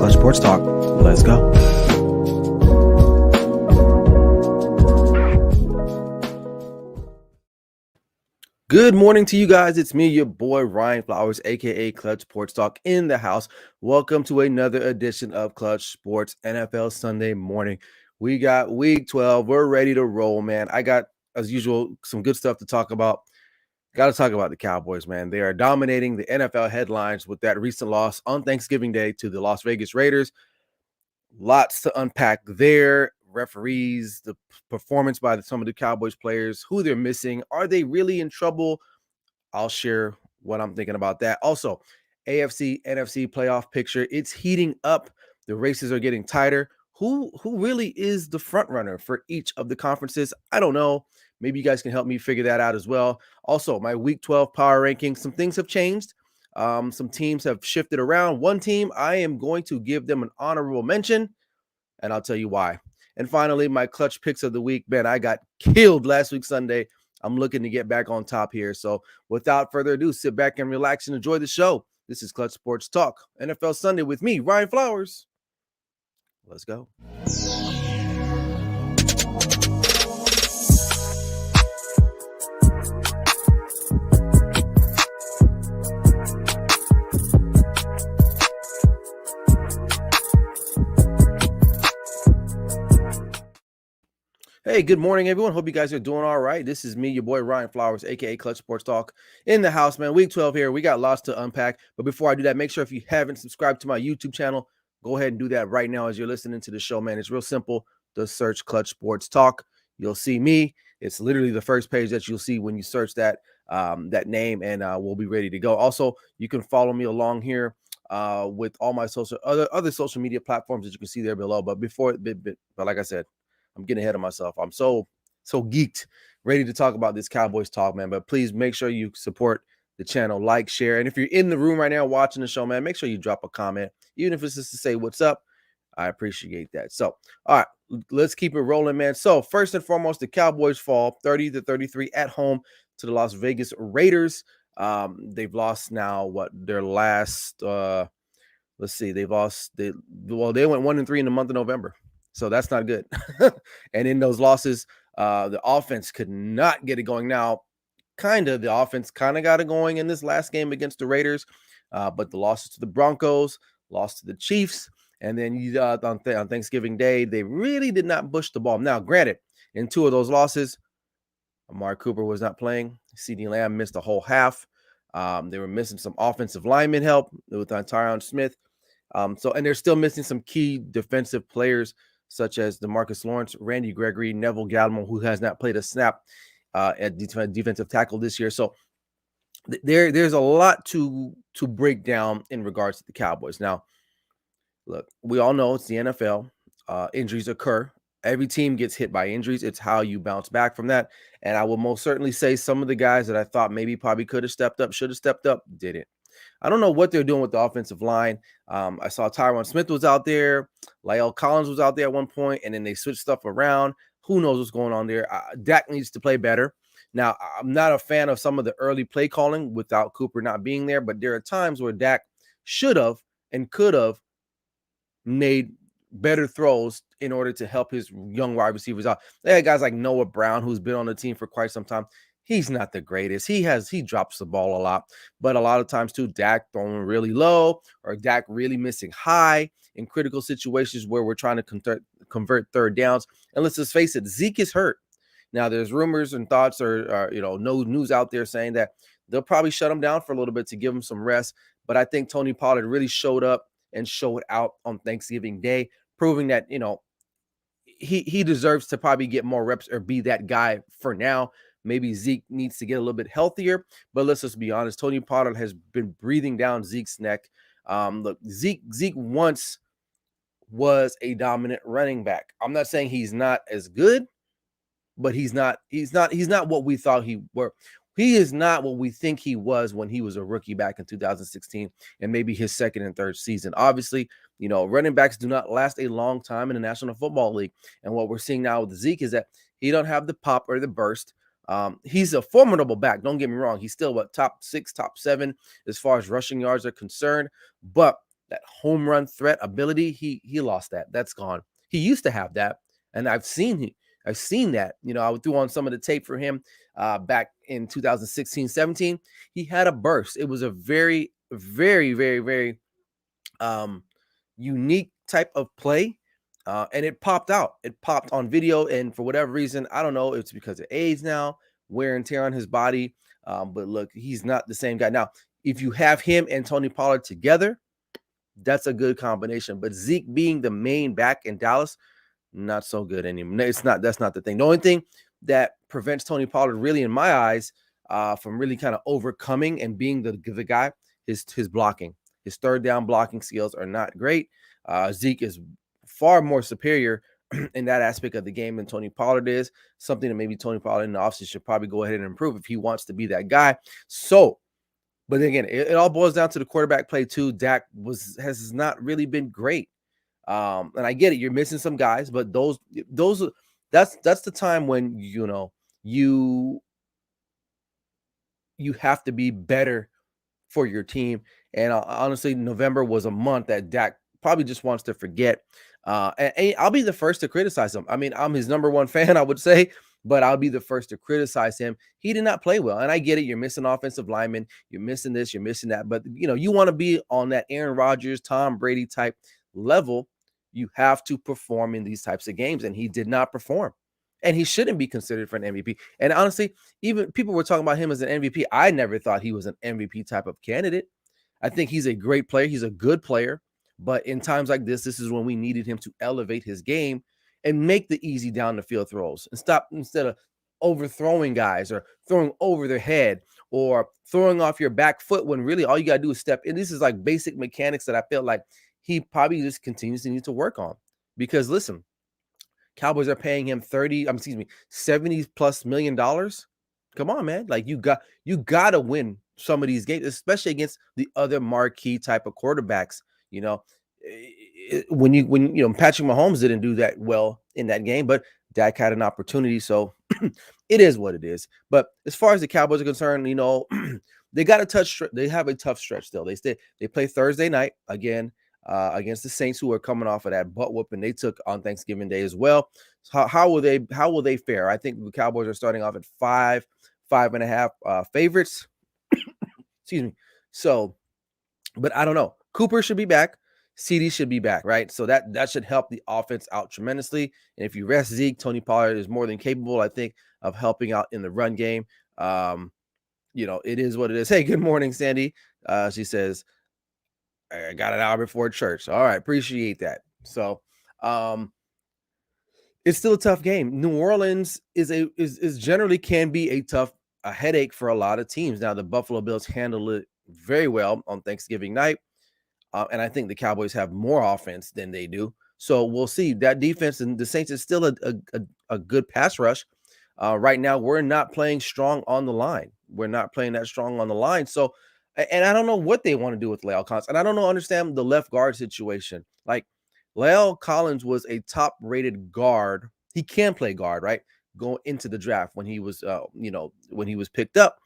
Clutch Sports Talk. Let's go. Good morning to you guys. It's me, your boy Ryan Flowers, aka Clutch Sports Talk in the house. Welcome to another edition of Clutch Sports NFL Sunday morning. We got week 12. We're ready to roll, man. I got, as usual, some good stuff to talk about. Got to talk about the Cowboys, man. They are dominating the NFL headlines with that recent loss on Thanksgiving Day to the Las Vegas Raiders. Lots to unpack there. Referees, the performance by some of the Cowboys players, who they're missing. Are they really in trouble? I'll share what I'm thinking about that. Also, AFC NFC playoff picture. It's heating up. The races are getting tighter. Who really is the front runner for each of the conferences? I don't know. Maybe you guys can help me figure that out as well. Also, my Week 12 power ranking. Some things have changed. Some teams have shifted around. One team, I am going to give them an honorable mention, and I'll tell you why. And finally, my clutch picks of the week. Man, I got killed last week Sunday. I'm looking to get back on top here. So without further ado, sit back and relax and enjoy the show. This is Clutch Sports Talk, NFL Sunday with me, Ryan Flowers. Let's go. Hey, good morning, everyone. Hope you guys are doing all right. This is me, your boy Ryan Flowers, aka Clutch Sports Talk in the house, man. Week 12 here. We got lots to unpack. But before I do that, make sure if you haven't subscribed to my YouTube channel, go ahead and do that right now as you're listening to the show, man. It's real simple. Just search Clutch Sports Talk. You'll see me. It's literally the first page that you'll see when you search that name, and we'll be ready to go. Also, you can follow me along here with all my other social media platforms that you can see there below. But like I said, I'm getting ahead of myself. I'm so geeked, ready to talk about this Cowboys talk, man. But please make sure you support the channel, like, share. And if you're in the room right now watching the show, man, make sure you drop a comment, even if it's just to say what's up. I appreciate that. So, all right, let's keep it rolling, man. So, first and foremost, the Cowboys fall 30-33 at home to the Las Vegas Raiders. They've lost now their last let's see, they went 1-3 in the month of November. So that's not good. And in those losses, the offense could not get it going. Now, the offense kind of got it going in this last game against the Raiders, but the losses to the Broncos, lost to the Chiefs, and then on Thanksgiving Day, they really did not push the ball. Now, granted, in two of those losses, Amari Cooper was not playing. CeeDee Lamb missed a whole half. They were missing some offensive lineman help with Tyron Smith. And they're still missing some key defensive players, such as DeMarcus Lawrence, Randy Gregory, Neville Gallimore, who has not played a snap at defensive tackle this year. So there's a lot to break down in regards to the Cowboys. Now, look, we all know it's the NFL. Injuries occur. Every team gets hit by injuries. It's how you bounce back from that. And I will most certainly say some of the guys that I thought probably could have stepped up, should have stepped up, didn't. I don't know what they're doing with the offensive line. I saw Tyron Smith was out there. La'el Collins was out there at one point, and then they switched stuff around. Who knows what's going on there? Dak needs to play better. Now, I'm not a fan of some of the early play calling without Cooper not being there, but there are times where Dak should have and could have made better throws in order to help his young wide receivers out. They had guys like Noah Brown, who's been on the team for quite some time. He's not the greatest. He drops the ball a lot, but a lot of times too, Dak throwing really low or Dak really missing high in critical situations where we're trying to convert third downs. And let's just face it, Zeke is hurt. Now there's rumors and thoughts or no news out there saying that they'll probably shut him down for a little bit to give him some rest. But I think Tony Pollard really showed up and showed out on Thanksgiving Day, proving that, he deserves to probably get more reps or be that guy for now. Maybe Zeke needs to get a little bit healthier, but let's just be honest. Tony Pollard has been breathing down Zeke's neck. Look, Zeke once was a dominant running back. I'm not saying he's not as good, but he's not what we thought he were. He is not what we think he was when he was a rookie back in 2016 and maybe his second and third season. Obviously, running backs do not last a long time in the National Football League. And what we're seeing now with Zeke is that he don't have the pop or the burst. He's a formidable back. Don't get me wrong. He's still top 6, top 7 as far as rushing yards are concerned. But home run threat ability, he lost that. That's gone. He used to have that, and I've seen that. I threw on some of the tape for him back in 2016-17. He had a burst. It was a very, very, very, very unique type of play, and it popped out. It popped on video, and for whatever reason, I don't know, it's because of age now, wear and tear on his body. But look, he's not the same guy now. If you have him and Tony Pollard together, that's a good combination. But Zeke being the main back in Dallas, not so good anymore. It's not. That's not the thing. The only thing that prevents Tony Pollard, really, in my eyes, from really kind of overcoming and being the guy, is his blocking. His third down blocking skills are not great. Zeke is far more superior in that aspect of the game than Tony Pollard is. Something that maybe Tony Pollard in the offseason should probably go ahead and improve if he wants to be that guy. So, but again, it all boils down to the quarterback play too. Dak has not really been great. And I get it, you're missing some guys, but that's the time when you have to be better for your team. And honestly, November was a month that Dak probably just wants to forget. And I'll be the first to criticize him. I mean, I'm his number one fan, I would say, but I'll be the first to criticize him. He did not play well. And I get it. You're missing offensive linemen. You're missing this. You're missing that. But, you want to be on that Aaron Rodgers, Tom Brady type level. You have to perform in these types of games. And he did not perform. And he shouldn't be considered for an MVP. And honestly, even people were talking about him as an MVP. I never thought he was an MVP type of candidate. I think he's a great player. He's a good player. But in times like this is when we needed him to elevate his game and make the easy down the field throws and stop instead of overthrowing guys or throwing over their head or throwing off your back foot when really all you got to do is step in. This is like basic mechanics that I feel like he probably just continues to need to work on. Because listen, Cowboys are paying him $70+ million. Come on, man. Like you got to win some of these games, especially against the other marquee type of quarterbacks. When Patrick Mahomes didn't do that well in that game, but Dak had an opportunity. So it is what it is. But as far as the Cowboys are concerned, they got they have a tough stretch still. They play Thursday night again against the Saints, who are coming off of that butt whooping they took on Thanksgiving Day as well. So how will they fare? I think the Cowboys are starting off at 5.5 favorites. Excuse me. So, but I don't know. Cooper should be back. CD should be back, right? So that should help the offense out tremendously. And if you rest Zeke, Tony Pollard is more than capable, I think, of helping out in the run game. It is what it is. Hey, good morning, Sandy. She says, I got an hour before church. All right, appreciate that. So, it's still a tough game. New Orleans is generally can be a headache for a lot of teams. Now, the Buffalo Bills handle it very well on Thanksgiving night. And I think the Cowboys have more offense than they do. So we'll see. That defense and the Saints is still a good pass rush. Right now, we're not playing strong on the line. We're not playing that strong on the line. So, and I don't know what they want to do with La'el Collins. And I don't understand the left guard situation. Like, La'el Collins was a top-rated guard. He can play guard, right? Going into the draft when he was, when he was picked up.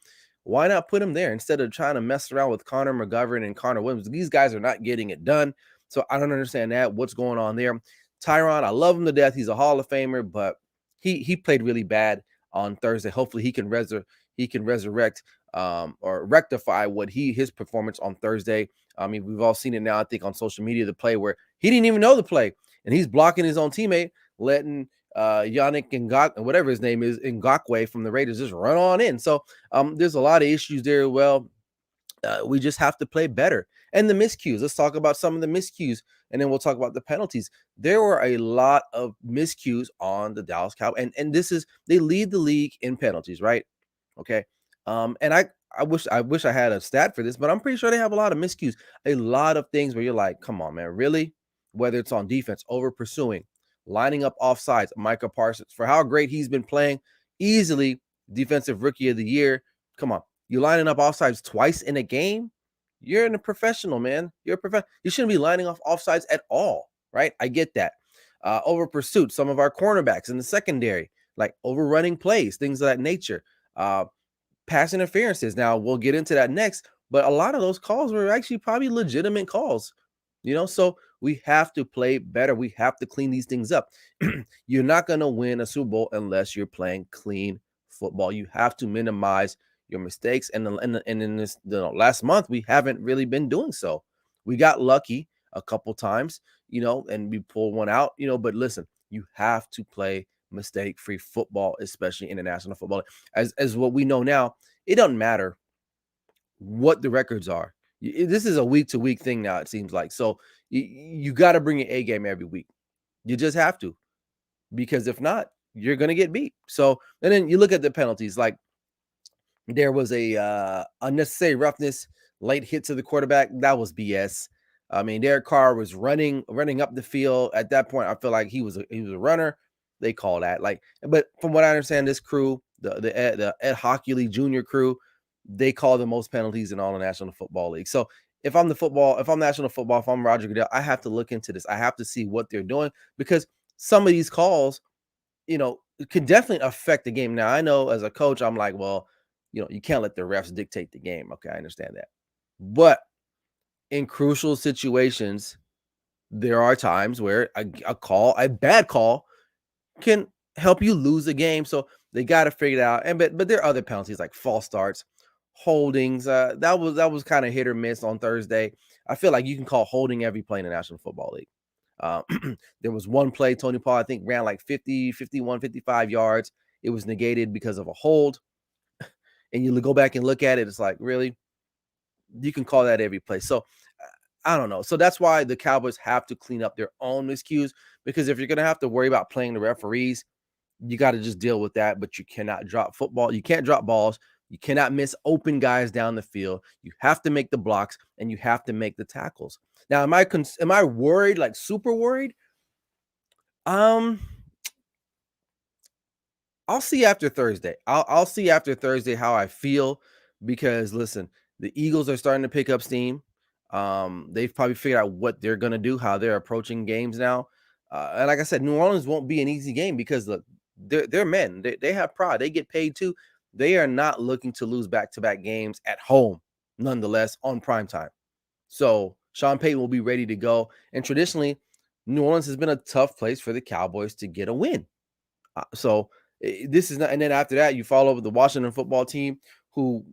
Why not put him there instead of trying to mess around with Connor McGovern and Connor Williams? These guys are not getting it done. So I don't understand that. What's going on there? Tyron, I love him to death. He's a Hall of Famer, but he played really bad on Thursday. Hopefully he can resurrect or rectify his performance on Thursday. I mean, we've all seen it now, I think, on social media, the play where he didn't even know the play, and he's blocking his own teammate, letting 𝐤𝐤𝐤𝐿𝐤, whatever his name is, 𝐦𝐤𝐤𝐤 from the Raiders, just run on in. So there's a lot of issues there. Well, we just have to play better. And the miscues, let's talk about some of the miscues, and then we'll talk about the penalties. There were a lot of miscues on the Dallas Cowboys, and they lead the league in penalties, right? Okay. And I wish I had a stat for this, but I'm pretty sure they have a lot of miscues, a lot of things where you're like, come on, man, really? Whether it's on defense, over pursuing, lining up offsides, Micah Parsons, for how great he's been playing, easily defensive rookie of the year. Come on, you lining up offsides twice in a game? You're a professional, man. You're a professional. You shouldn't be lining up offsides at all, right? I get that. Over pursuit, some of our cornerbacks in the secondary, like overrunning plays, things of that nature. Pass interferences. Now, we'll get into that next, but a lot of those calls were actually probably legitimate calls. So we have to play better. We have to clean these things up. You're not going to win a Super Bowl unless you're playing clean football. You have to minimize your mistakes. And in this last month, we haven't really been doing so. We got lucky a couple times, and we pulled one out, but listen, you have to play mistake-free football, especially in the National Football League. As what we know now, it doesn't matter what the records are. This is a week-to-week thing now, it seems like. So you got to bring your A game every week. You just have to, because if not, you're going to get beat. So, and then you look at the penalties, like there was a unnecessary roughness, late hit to the quarterback. That was BS. I mean, Derek Carr was running up the field. At that point, I feel like he was a runner. They call that, but from what I understand, this crew, the 𝐥𝐤𝐤𝐞 Jr. crew, they call the most penalties in all the National Football League. So if I'm National Football, if I'm Roger Goodell, I have to look into this. I have to see what they're doing, because some of these calls, can definitely affect the game. Now, I know as a coach, I'm like, well, you can't let the refs dictate the game. Okay, I understand that. But in crucial situations, there are times where a bad call, can help you lose a game. So they got to figure it out. But there are other penalties like false starts, holdings. That was kind of hit or miss on Thursday. I feel like you can call holding every play in the National Football League. There was one play, Tony Paul, I think, ran like 50, 51, 55 yards. It was negated because of a hold. And you go back and look at it, it's like, really? You can call that every play. So I don't know. So that's why the Cowboys have to clean up their own miscues, because if you're going to have to worry about playing the referees, you got to just deal with that. But you cannot drop football. You can't drop balls. You cannot miss open guys down the field. You have to make the blocks, and you have to make the tackles. Now, am I worried, like super worried? I'll see after Thursday. I'll see after Thursday how I feel, because listen, the Eagles are starting to pick up steam. They've probably figured out what they're gonna do, how they're approaching games now. And like I said, New Orleans won't be an easy game, because look, they're men. They have pride. They get paid too. They are not looking to lose back-to-back games at home, nonetheless, on prime time. So Sean Payton will be ready to go. And traditionally, New Orleans has been a tough place for the Cowboys to get a win. So this is not, and then after that, you follow with the Washington football team, who,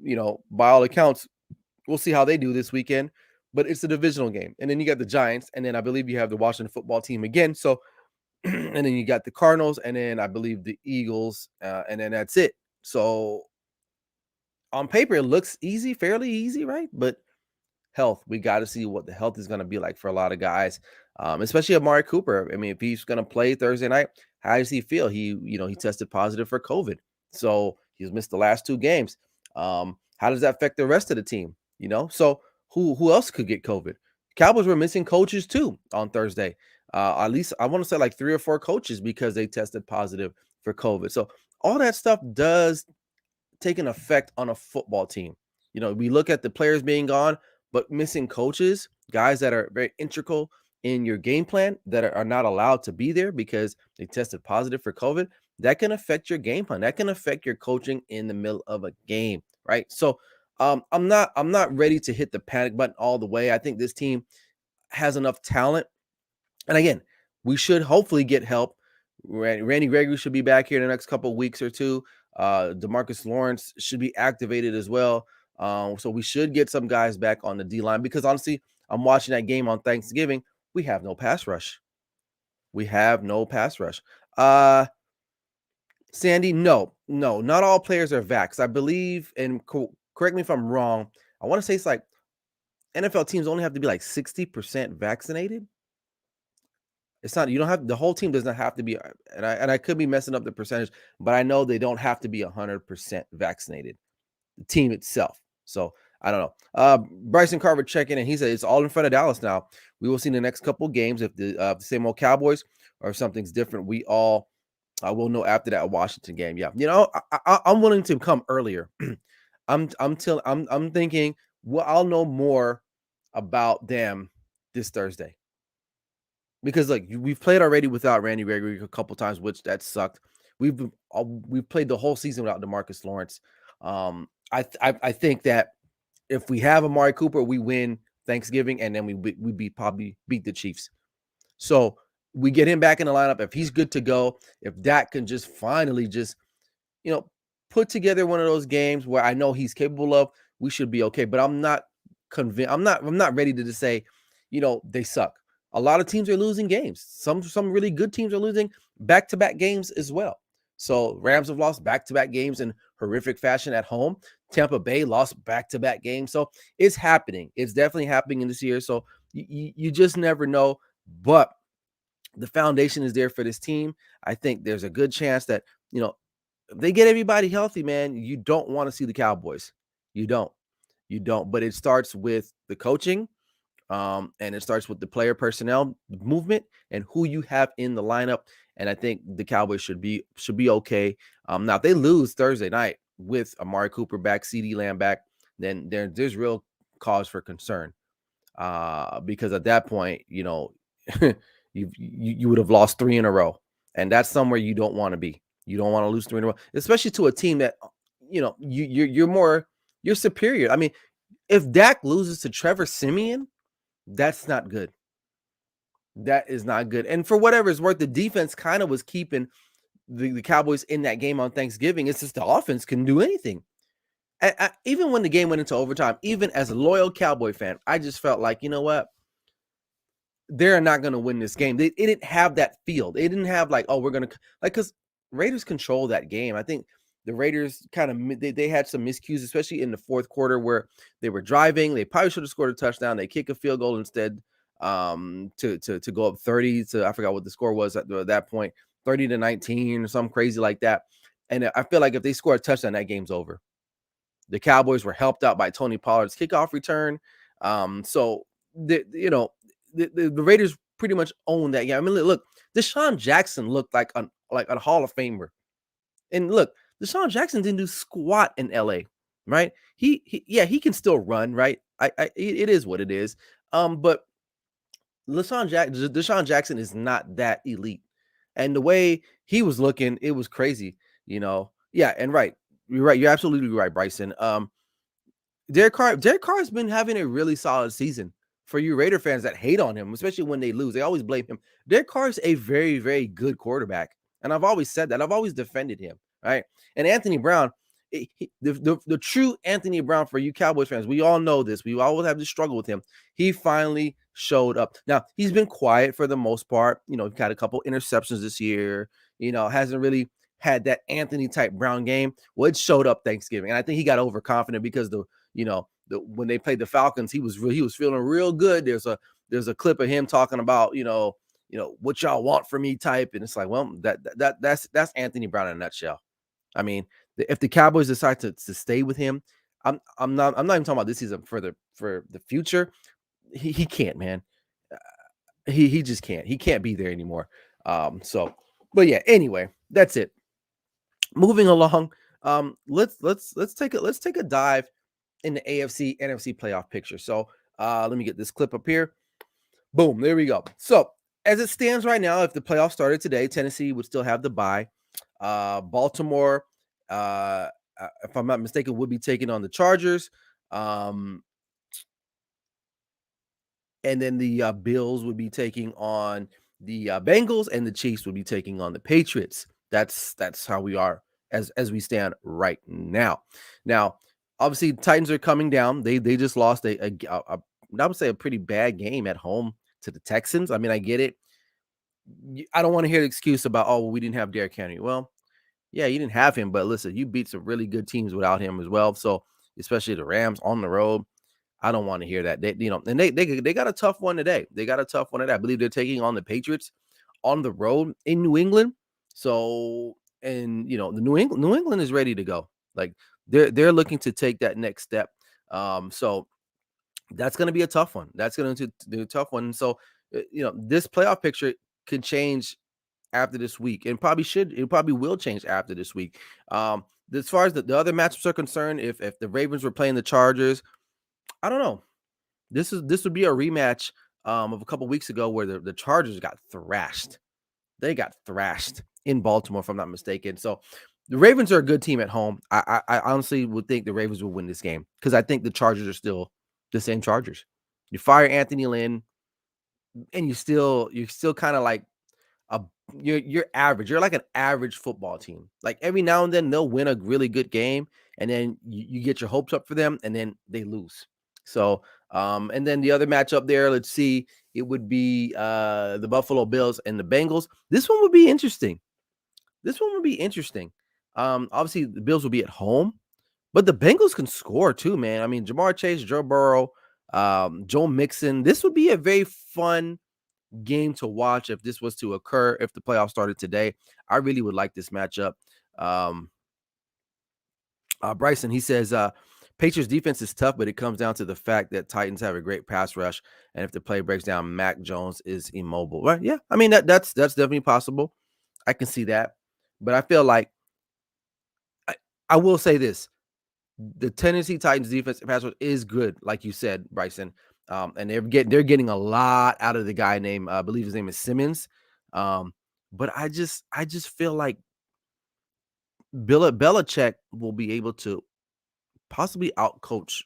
by all accounts, we'll see how they do this weekend, but it's a divisional game. And then you got the Giants, and then I believe you have the Washington football team again. So, and then you got the Cardinals, and then I believe the Eagles, and then that's it. So on paper, it looks easy, fairly easy, right? But health, we got to see what the health is going to be like for a lot of guys, especially Amari Cooper. I mean, if he's going to play Thursday night, how does he feel? He tested positive for COVID, so he's missed the last 2 games. How does that affect the rest of the team? So who else could get COVID? Cowboys were missing coaches too on Thursday. At least I want to say like 3 or 4 coaches, because they tested positive for COVID. So all that stuff does take an effect on a football team. We look at the players being gone, but missing coaches, guys that are very integral in your game plan, that are not allowed to be there because they tested positive for COVID, that can affect your game plan. That can affect your coaching in the middle of a game, right? So I'm not ready to hit the panic button all the way. I think this team has enough talent. And again, we should hopefully get help. Randy Gregory should be back here in the next couple of weeks or two. DeMarcus Lawrence should be activated as well. So we should get some guys back on the D-line, because honestly, I'm watching that game on Thanksgiving. We have no pass rush. Sandy, no, not all players are vaxxed. I believe, and correct me if I'm wrong, I want to say it's like NFL teams only have to be like 60% vaccinated. It's not, you don't have, the whole team does not have to be, and I could be messing up the percentage, but I know they don't have to be 100% vaccinated, the team itself. So I don't know. Bryson Carver checking in. He said it's all in front of Dallas now. We will see in the next couple of games if the same old Cowboys or if something's different. We all will know after that Washington game. Yeah, I'm willing to come earlier. I'm thinking, well, I'll know more about them this Thursday, because like we've played already without Randy Gregory a couple times, which that sucked. We've played the whole season without DeMarcus Lawrence. I think that if we have Amari Cooper, we win Thanksgiving, and then we probably beat the Chiefs. So we get him back in the lineup. If he's good to go, if Dak can just finally just, put together one of those games where I know he's capable of, we should be okay. But I'm not convinced. I'm not ready to just say, they suck. A lot of teams are losing games. Some really good teams are losing back-to-back games as well. So Rams have lost back-to-back games in horrific fashion at home. Tampa Bay lost back-to-back games. So it's happening. It's definitely happening in this year. So you just never know. But the foundation is there for this team. I think there's a good chance that, if they get everybody healthy, man, you don't want to see the Cowboys. You don't. But it starts with the coaching, and it starts with the player personnel movement and who you have in the lineup. And I think the Cowboys should be okay. Now, if they lose Thursday night with Amari Cooper back, CeeDee Lamb back, then there's real cause for concern. Because at that point, you would have lost 3 in a row, and that's somewhere you don't want to be. You don't want to lose 3 in a row, especially to a team that, you're superior. I mean, if Dak loses to Trevor Siemian, that's not good. That is not good. And for whatever it's worth, the defense kind of was keeping the Cowboys in that game on Thanksgiving. It's just the offense can do anything. Even when the game went into overtime, even as a loyal Cowboy fan, I just felt like, you know what? They're not going to win this game. It didn't have that feel. They didn't have like, oh, we're going to, because Raiders control that game. I think the Raiders kind of, they had some miscues, especially in the fourth quarter where they were driving. They probably should have scored a touchdown. They kick a field goal instead, to go up 30 to, I forgot what the score was at that point, 30-19 or something crazy like that. And I feel like if they score a touchdown, that game's over. The Cowboys were helped out by Tony Pollard's kickoff return. So the Raiders pretty much owned that game. I mean, look, Deshaun Jackson looked like a Hall of Famer. And look, Deshaun Jackson didn't do squat in LA, right? He can still run, right? It is what it is. But Deshaun Jackson is not that elite. And the way he was looking, it was crazy, Yeah, and right. You're right. You're absolutely right, Bryson. Derek Carr has been having a really solid season. For you Raider fans that hate on him, especially when they lose, they always blame him. Derek Carr is a very, very good quarterback. And I've always said that. I've always defended him, right? And Anthony Brown, the true Anthony Brown, for you Cowboys fans, we all know this. We always have to struggle with him. He finally showed up. Now, he's been quiet for the most part. He's got a couple interceptions this year. Hasn't really had that Anthony type Brown game. Well, it showed up Thanksgiving. And I think he got overconfident because when they played the Falcons, he was feeling real good. There's a clip of him talking about, what y'all want from me type. And it's like, well, that's Anthony Brown in a nutshell. I mean, if the Cowboys decide to stay with him, I'm not even talking about this season, for the future. He can't, man. He just can't. He can't be there anymore. But yeah, anyway, that's it. Moving along. Let's take a dive in the AFC NFC playoff picture. So let me get this clip up here. Boom, there we go. So as it stands right now, if the playoffs started today, Tennessee would still have the bye. Baltimore, if I'm not mistaken, would be taking on the Chargers. And then the Bills would be taking on the Bengals, and the Chiefs would be taking on the Patriots. That's how we are as we stand right now. Now, obviously, Titans are coming down. They just lost I would say a pretty bad game at home to the Texans. I mean, I get it. I don't want to hear the excuse about, oh, well, we didn't have Derrick Henry. Well, yeah, you didn't have him, but listen, you beat some really good teams without him as well. So, especially the Rams on the road, I don't want to hear that. And they got a tough one today. I believe they're taking on the Patriots on the road in New England. So, and the New England is ready to go. Like they're looking to take that next step. So that's going to be a tough one. That's going to be a tough one. So, this playoff picture can change after this week, and probably will change after this week. As far as the other matchups are concerned, if the Ravens were playing the Chargers, I don't know. This would be a rematch of a couple weeks ago where the Chargers got thrashed. They got thrashed in Baltimore, if I'm not mistaken. So the Ravens are a good team at home. I honestly would think the Ravens will win this game because I think the Chargers are still the same Chargers. You fire Anthony Lynn, and you're still kind of like a you're average. You're like an average football team. Like every now and then they'll win a really good game, and then you get your hopes up for them, and then they lose. So and then the other matchup there, let's see, it would be the Buffalo Bills and the Bengals. This one would be interesting. Obviously the Bills will be at home, but the Bengals can score too, man. I mean, Jamar Chase, Joe Burrow, Joe Mixon. This would be a very fun game to watch if this was to occur, if the playoffs started today. I really would like this matchup. Um, Bryson, he says, Patriots defense is tough, but it comes down to the fact that Titans have a great pass rush, and if the play breaks down, Mac Jones is immobile. Right? Yeah, I mean that's definitely possible. I can see that, but I feel like I will say this: the Tennessee Titans defense pass rush is good, like you said, Bryson. And they're getting a lot out of the guy named I believe his name is Simmons. But I just feel like Belichick will be able to possibly outcoach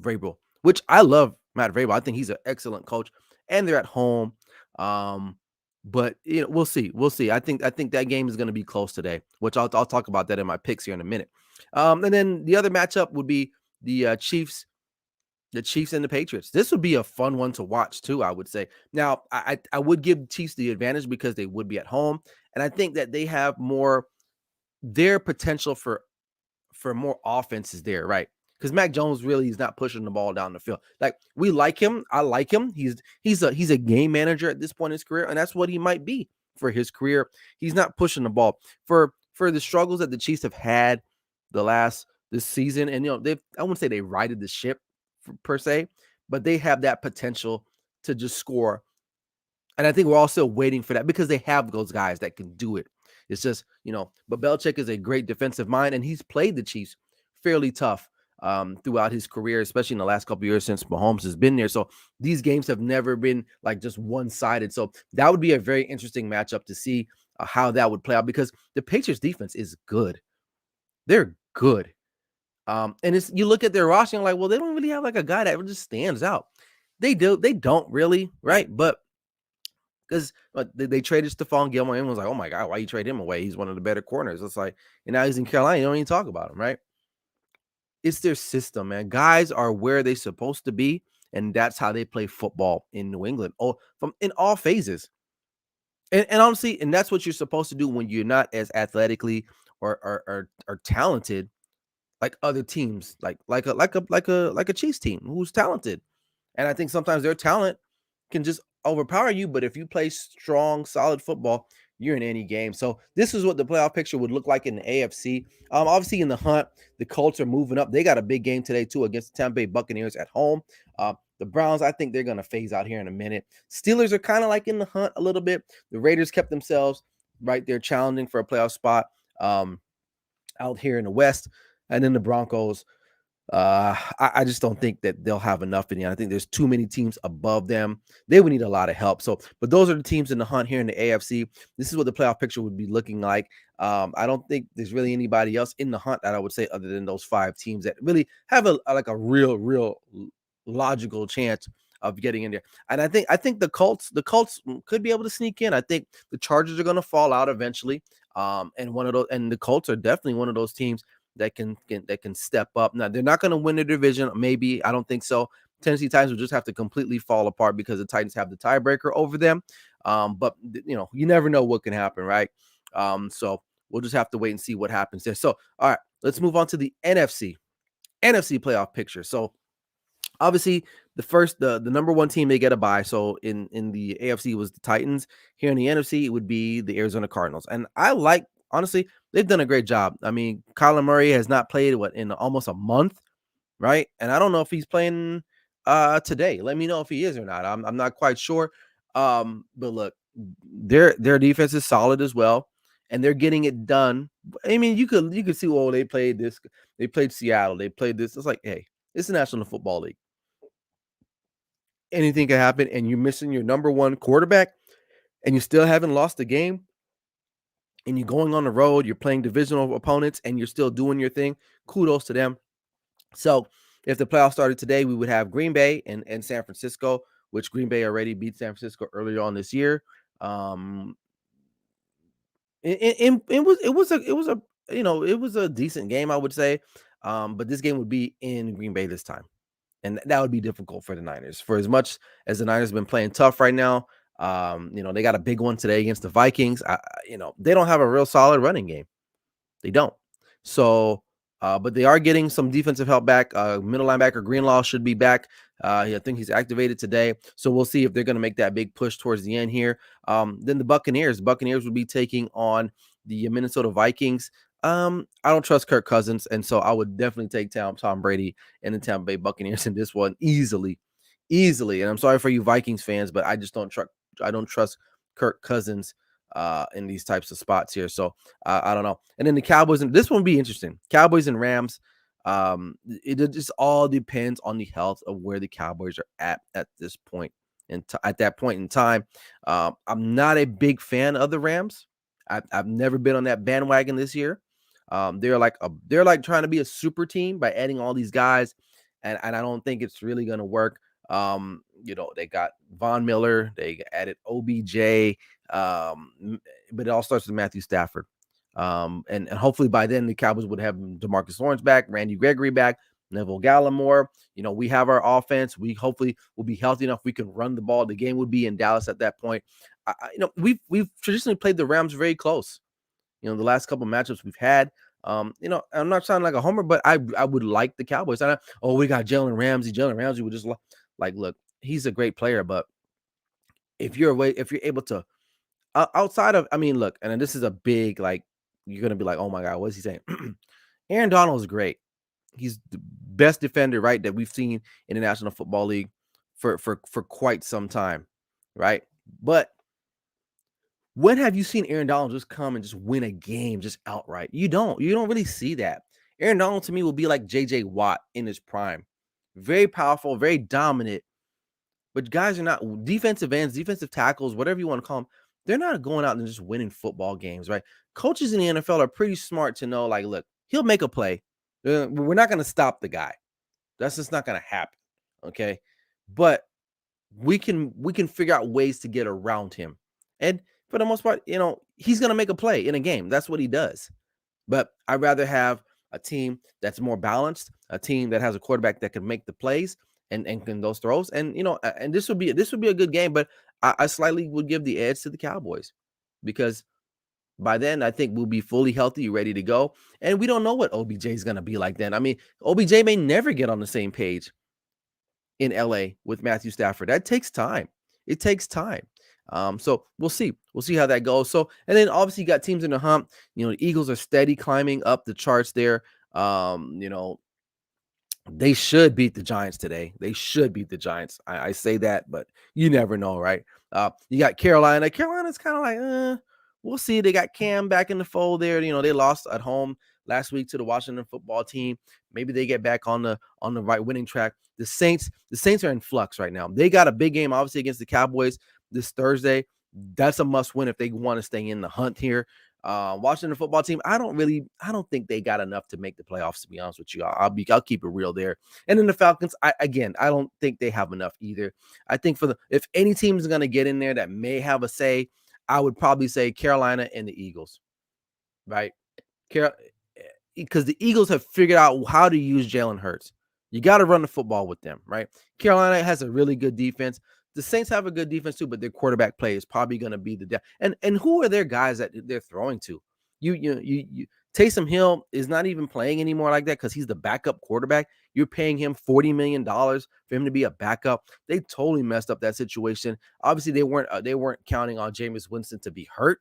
Vrabel, which I love Matt Vrabel. I think he's an excellent coach, and they're at home. But we'll see. We'll see. I think that game is going to be close today, which I'll talk about that in my picks here in a minute. And then the other matchup would be the Chiefs and the Patriots. This would be a fun one to watch too, I would say. Now, I would give Chiefs the advantage because they would be at home, and I think that they have more their potential for more offense is there, right? Because Mac Jones really is not pushing the ball down the field. Like we like him, I like him. He's a game manager at this point in his career, and that's what he might be for his career. He's not pushing the ball for the struggles that the Chiefs have had this season, and I wouldn't say they righted the ship per se, but they have that potential to just score. And I think we're all still waiting for that because they have those guys that can do it. It's just, but Belichick is a great defensive mind, and he's played the Chiefs fairly tough throughout his career, especially in the last couple of years since Mahomes has been there. So these games have never been like just one-sided. So that would be a very interesting matchup to see how that would play out because the Patriots defense is good. They're good. And you look at their roster and like, well, they don't really have like a guy that just stands out. They don't really, right? But because they traded Stephon Gilmore. Everyone's like, oh my God, why you trade him away? He's one of the better corners. It's like, and now he's in Carolina. You don't even talk about him, right? It's their system, man. Guys are where they're supposed to be, and that's how they play football in New England. In all phases. And honestly, and that's what you're supposed to do when you're not as athletically or talented like other teams, like a Chiefs team who's talented. And I think sometimes their talent can just overpower you. But if you play strong, solid football, you're in any game. So this is what the playoff picture would look like in the AFC. Obviously in the hunt, the Colts are moving up. They got a big game today too against the Tampa Bay Buccaneers at home. The Browns, I think they're going to phase out here in a minute. Steelers are kind of like in the hunt a little bit. The Raiders kept themselves right there challenging for a playoff spot out here in the West. And then the Broncos, I just don't think that they'll have enough in the end. I think there's too many teams above them. They would need a lot of help. So, but those are the teams in the hunt here in the AFC. This is what the playoff picture would be looking like. I don't think there's really anybody else in the hunt that I would say other than those 5 teams that really have a real logical chance of getting in there. And I think the Colts could be able to sneak in. I think the Chargers are going to fall out eventually. And the Colts are definitely one of those teams that can step up. Now, they're not going to win the division. Maybe. I don't think so. Tennessee Titans will just have to completely fall apart because the Titans have the tiebreaker over them. But you never know what can happen, right? So we'll just have to wait and see what happens there. So, all right, let's move on to the NFC playoff picture. So obviously the number 1 team, they get a bye. So in the AFC was the Titans. Here in the NFC, it would be the Arizona Cardinals. And honestly, they've done a great job. I mean, Kyler Murray has not played in almost a month, right? And I don't know if he's playing today. Let me know if he is or not. I'm not quite sure. But look, their defense is solid as well, and they're getting it done. I mean, you could see, they played this, they played Seattle, they played this. It's like, hey, it's the National Football League. Anything can happen, and you're missing your number 1 quarterback, and you still haven't lost a game. And you're going on the road, you're playing divisional opponents, and you're still doing your thing. Kudos to them. So If the playoffs started today, we would have Green Bay and San Francisco, which Green Bay already beat San Francisco earlier on this year. It was a decent game, I would say. But this game would be in Green Bay this time, and that would be difficult for the Niners. For as much as the Niners have been playing tough right now, they got a big one today against the Vikings. They don't have a real solid running game. They don't. So, but they are getting some defensive help back. Middle linebacker Greenlaw should be back. I think he's activated today. So we'll see if they're going to make that big push towards the end here. Then the Buccaneers. Buccaneers will be taking on the Minnesota Vikings. I don't trust Kirk Cousins, and so I would definitely take Tom Brady and the Tampa Bay Buccaneers in this one easily. And I'm sorry for you Vikings fans, but I just don't trust. I don't trust Kirk Cousins in these types of spots here. So I don't know. And then the Cowboys, and this one will be interesting. Cowboys and Rams. It just all depends on the health of where the Cowboys are at this point and at that point in time. I'm not a big fan of the Rams. I've never been on that bandwagon this year. They're like trying to be a super team by adding all these guys, and I don't think it's really going to work. They got Von Miller, they added OBJ, but it all starts with Matthew Stafford. And hopefully by then the Cowboys would have DeMarcus Lawrence back, Randy Gregory back, Neville Gallimore. We have our offense. We hopefully will be healthy enough we can run the ball. The game would be in Dallas at that point. We've traditionally played the Rams very close. The last couple matchups we've had. I'm not sounding like a homer, but I would like the Cowboys. We got Jalen Ramsey. Jalen Ramsey would just look, he's a great player, but if you're able to outside of, look, and this is a big, you're gonna be like, oh my God, what is he saying? Aaron Donald is great. He's the best defender, right, that we've seen in the National Football League for quite some time, right? But when have you seen Aaron Donald just come and just win a game just outright? You don't really see that. Aaron Donald to me will be like J.J. Watt in his prime. Very powerful, very dominant. But guys are not defensive ends, defensive tackles, whatever you want to call them. They're not going out and just winning football games, right? Coaches in the NFL are pretty smart to know, look, he'll make a play. We're not going to stop the guy. That's just not going to happen, okay? But we can figure out ways to get around him. And for the most part, he's going to make a play in a game. That's what he does. But I'd rather have a team that's more balanced, a team that has a quarterback that can make the plays and can those throws. And and this would be a good game, but I slightly would give the edge to the Cowboys because by then I think we'll be fully healthy, ready to go. And we don't know what OBJ is going to be like then. OBJ may never get on the same page in LA with Matthew Stafford. That takes time. It takes time. So we'll see. We'll see how that goes. So, and then obviously you got teams in the hump. The Eagles are steady climbing up the charts there. They should beat the Giants today. They should beat the Giants. I say that, but you never know, right? You got Carolina. Carolina's kind of like, we'll see. They got Cam back in the fold there. They lost at home last week to the Washington football team. Maybe they get back on the right winning track. The Saints are in flux right now. They got a big game, obviously, against the Cowboys this Thursday. That's a must win if they want to stay in the hunt here. Washington football team, I don't think they got enough to make the playoffs, to be honest with you. I'll keep it real there. And then the Falcons, I don't think they have enough either. I think if any team is going to get in there that may have a say, I would probably say Carolina and the Eagles, right? Because the Eagles have figured out how to use Jalen Hurts. You got to run the football with them, right? Carolina has a really good defense. The Saints have a good defense too, but their quarterback play is probably going to be and who are their guys that they're throwing to? Taysom Hill is not even playing anymore like that because he's the backup quarterback. You're paying him $40 million for him to be a backup. They totally messed up that situation. Obviously, they weren't counting on Jameis Winston to be hurt.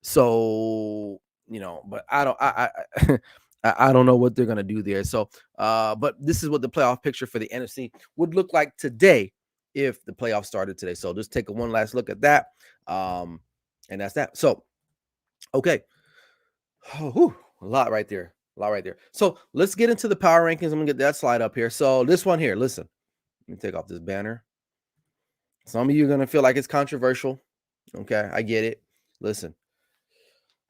So, but I don't I don't know what they're gonna do there. So, but this is what the playoff picture for the NFC would look like today if the playoffs started today. So just take one last look at that. And that's that. So, okay. A lot right there. So let's get into the power rankings. I'm gonna get that slide up here. So this one here, listen, let me take off this banner. Some of you are gonna feel like it's controversial. Okay, I get it. Listen,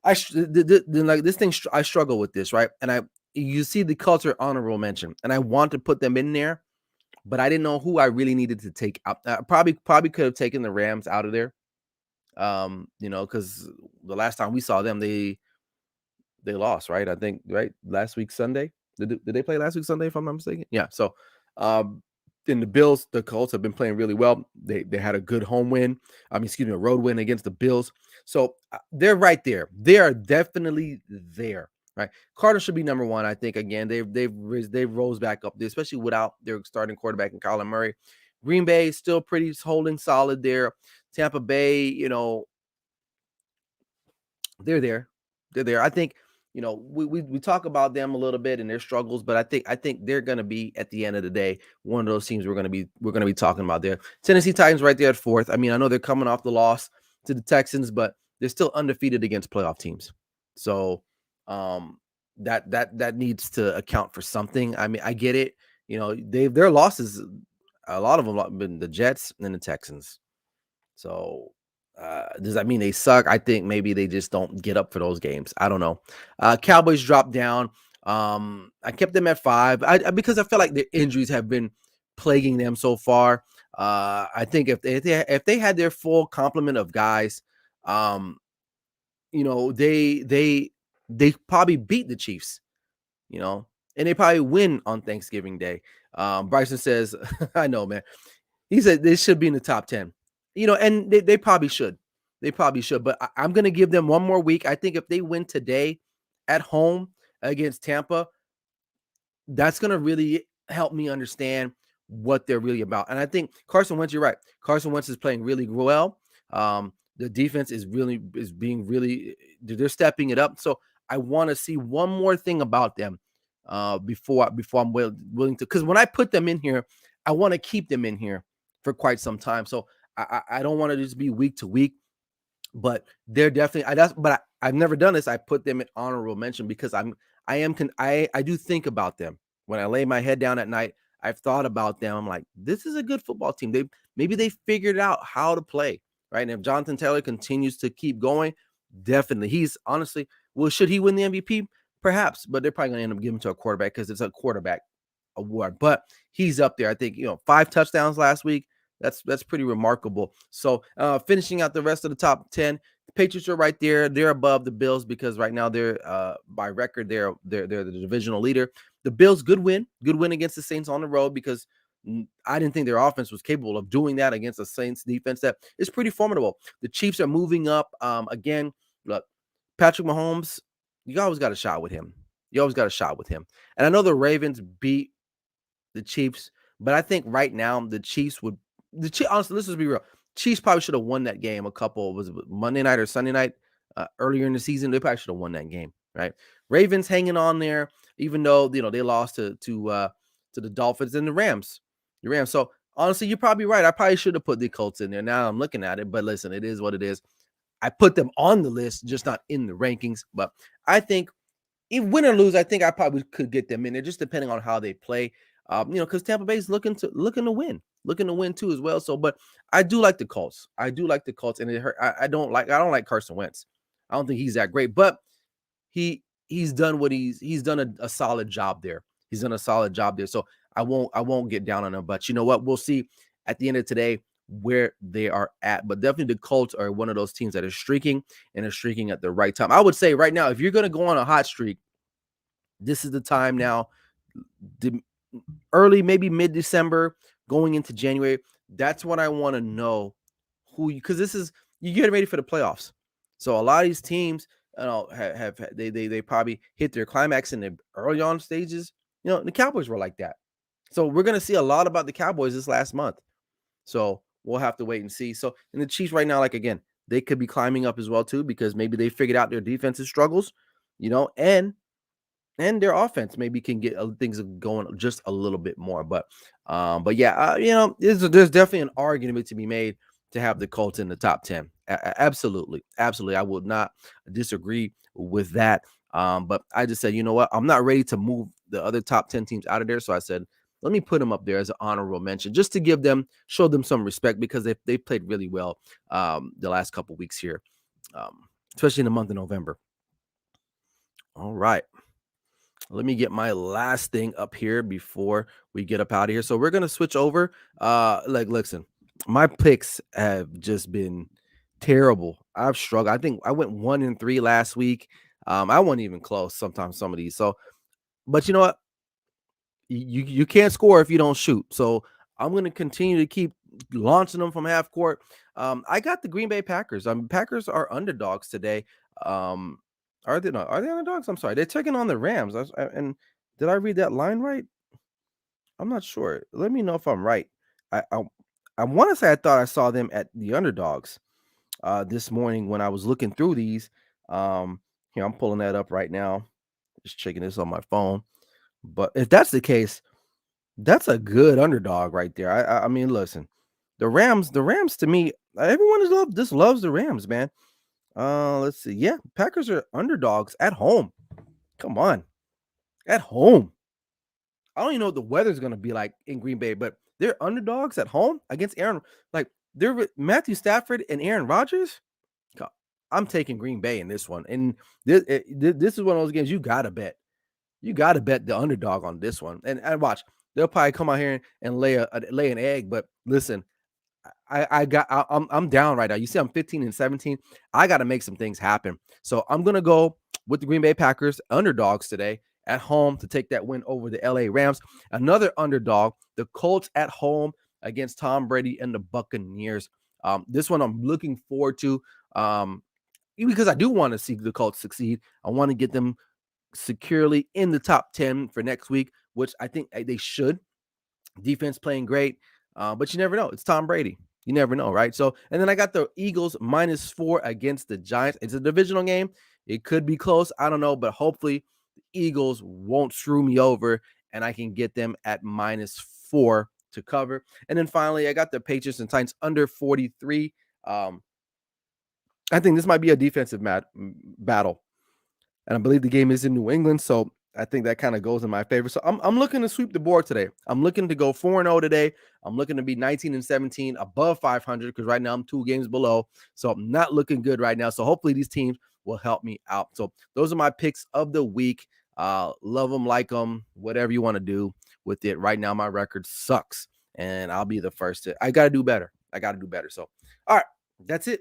I struggle with this, right? And you see the Colts are honorable mention, and I want to put them in there, but I didn't know who I really needed to take out. Probably could have taken the Rams out of there. Because the last time we saw them, they lost, right? I think last week Sunday. Did they play last week Sunday? If I'm not mistaken, yeah. So, in the Colts have been playing really well. They had a good home win. A road win against the Bills. So they're right there. They are definitely there. Right, Cardinals should be number one. I think again they've rose back up, especially without their starting quarterback in Kyler Murray. Green Bay is still pretty holding solid there. Tampa Bay, they're there. They're there. I think, we talk about them a little bit and their struggles, but I think they're gonna be at the end of the day one of those teams we're gonna be talking about there. Tennessee Titans right there at fourth. I know they're coming off the loss to the Texans, but they're still undefeated against playoff teams. So that needs to account for something. I get it. Their losses, a lot of them have been the Jets and the Texans. So does that mean they suck? I think maybe they just don't get up for those games. I don't know. Cowboys dropped down. I kept them at 5 because I feel like the injuries have been plaguing them so far. I think if they had their full complement of guys, they probably beat the Chiefs, and they probably win on Thanksgiving Day. Bryson says, I know, man. He said they should be in the top 10. And they probably should. They probably should. But I'm going to give them one more week. I think if they win today at home against Tampa, that's going to really help me understand what they're really about. And I think Carson Wentz, you're right. Carson Wentz is playing really well. The defense is being really, they're stepping it up. So I want to see one more thing about them before I'm willing to, because when I put them in here, I want to keep them in here for quite some time. So I don't want to just be week to week, but they're definitely, I've never done this. I put them in honorable mention because I do think about them when I lay my head down at night. I've thought about them. I'm like, this is a good football team. Maybe they figured out how to play, right? And if Jonathan Taylor continues to keep going, definitely. He's honestly, should he win the MVP? Perhaps, but they're probably going to end up giving to a quarterback because it's a quarterback award. But he's up there. I think 5 touchdowns last week. That's pretty remarkable. So finishing out the rest of the top 10, the Patriots are right there. They're above the Bills because right now they're by record they're the divisional leader. The Bills, good win against the Saints on the road because I didn't think their offense was capable of doing that against the Saints defense that is pretty formidable. The Chiefs are moving up. Again, look, Patrick Mahomes, you always got a shot with him. And I know the Ravens beat the Chiefs, but I think right now the Chiefs, honestly, let's just be real. Chiefs probably should have won that game was it Monday night or Sunday night earlier in the season. They probably should have won that game, right? Ravens hanging on there, even though they lost to the Dolphins and the Rams. So honestly, you're probably right. I probably should have put the Colts in there. Now I'm looking at it, but listen, it is what it is. I put them on the list, just not in the rankings. But I think if win or lose, I think I probably could get them in there, just depending on how they play. Because Tampa Bay is looking to win too as well. So, but I do like the Colts. And it hurt. I don't like Carson Wentz. I don't think he's that great, but he's done he's done a solid job there. So I won't get down on him. But you know what? We'll see at the end of today where they are at. But definitely the Colts are one of those teams that are streaking at the right time. I would say right now, if you're going to go on a hot streak, this is the time now. Early, maybe mid-December, going into January. That's what I want to know because this is you getting ready for the playoffs. So a lot of these teams, have they probably hit their climax in the early on stages. The Cowboys were like that. So we're gonna see a lot about the Cowboys this last month. So we'll have to wait and see. So and the Chiefs right now, like again, they could be climbing up as well too because maybe they figured out their defensive struggles, and their offense maybe can get things going just a little bit more. But yeah, there's definitely an argument to be made to have the Colts in the top 10. Absolutely. I would not disagree with that. But I just said, you know what? I'm not ready to move the other top 10 teams out of there. So I said, let me put them up there as an honorable mention just to show them some respect because they played really well the last couple weeks here, especially in the month of November. All right. Let me get my last thing up here before we get up out of here. So we're gonna switch over. Listen, my picks have just been terrible. I've struggled. I think I went 1-3 last week. I wasn't even close sometimes some of these. So, but you know what? You can't score if you don't shoot. So I'm gonna continue to keep launching them from half court. I got the Green Bay Packers. Packers are underdogs today. Um, are they not? Are they underdogs? I'm sorry. They're taking on the Rams. And did I read that line right? I'm not sure. Let me know if I'm right. I want to say I thought I saw them at the underdogs this morning when I was looking through these. Here I'm pulling that up right now. Just checking this on my phone. But if that's the case, that's a good underdog right there. I mean, listen, the Rams to me, everyone just loves the Rams, man. Let's see. Yeah, Packers are underdogs at home. Come on, at home. I don't even know what the weather's gonna be like in Green Bay, but they're underdogs at home against Aaron. Like they're with Matthew Stafford and Aaron Rodgers. I'm taking Green Bay in this one, and this is one of those games you gotta bet. You gotta bet the underdog on this one, and watch. They'll probably come out here and lay an egg. But listen, I'm down right now. You see, I'm 15-17. I got to make some things happen. So I'm gonna go with the Green Bay Packers underdogs today at home to take that win over the LA Rams. Another underdog, the Colts at home against Tom Brady and the Buccaneers. This one I'm looking forward to because I do want to see the Colts succeed. I want to get them securely in the top 10 for next week, which I think they should. Defense playing great, but you never know. It's Tom Brady. You never know, right? So, and then I got the Eagles -4 against the Giants. It's a divisional game. It could be close. I don't know, but hopefully the Eagles won't screw me over and I can get them at -4 to cover. And then finally, I got the Patriots and Titans under 43. I think this might be a defensive battle. And I believe the game is in New England, so I think that kind of goes in my favor. So I'm looking to sweep the board today. I'm looking to go 4-0 today. I'm looking to be 19-17, above 500, because right now I'm 2 games below. So I'm not looking good right now. So hopefully these teams will help me out. So those are my picks of the week. Love them, like them, whatever you want to do with it. Right now my record sucks, and I'll be the first to. I got to do better. So, all right, that's it.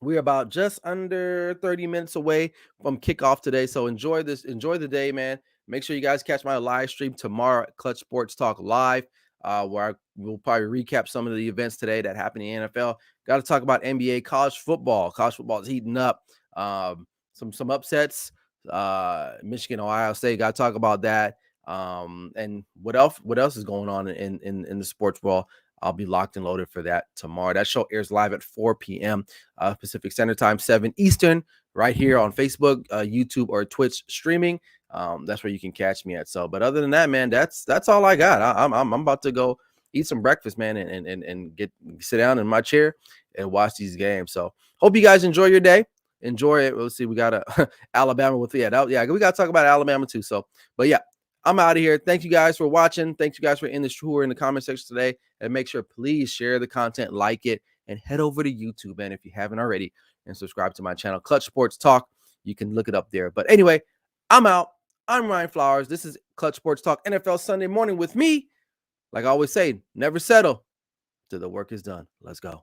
We're about just under 30 minutes away from kickoff today. So enjoy the day, man. Make sure you guys catch my live stream tomorrow at Clutch Sports Talk Live, where we'll probably recap some of the events today that happened in the NFL. Got to talk about NBA, college football. College football is heating up. Some upsets. Michigan, Ohio State. Got to talk about that. And what else is going on in the sports world? I'll be locked and loaded for that tomorrow. That show airs live at 4 p.m. Pacific Standard Time, 7 Eastern, right here on Facebook, YouTube, or Twitch streaming. That's where you can catch me at. So, but other than that, man, that's all I got. I'm about to go eat some breakfast, man, and sit down in my chair and watch these games. So, hope you guys enjoy your day. Enjoy it. Let's see. We got a Alabama with we got to talk about Alabama too. So, but yeah. I'm out of here. Thank you guys for watching. Thank you guys for who are in the comment section today. And make sure, please share the content, like it, and head over to YouTube, and if you haven't already, and subscribe to my channel, Clutch Sports Talk. You can look it up there. But anyway, I'm out. I'm Ryan Flowers. This is Clutch Sports Talk NFL Sunday morning with me. Like I always say, never settle till the work is done. Let's go.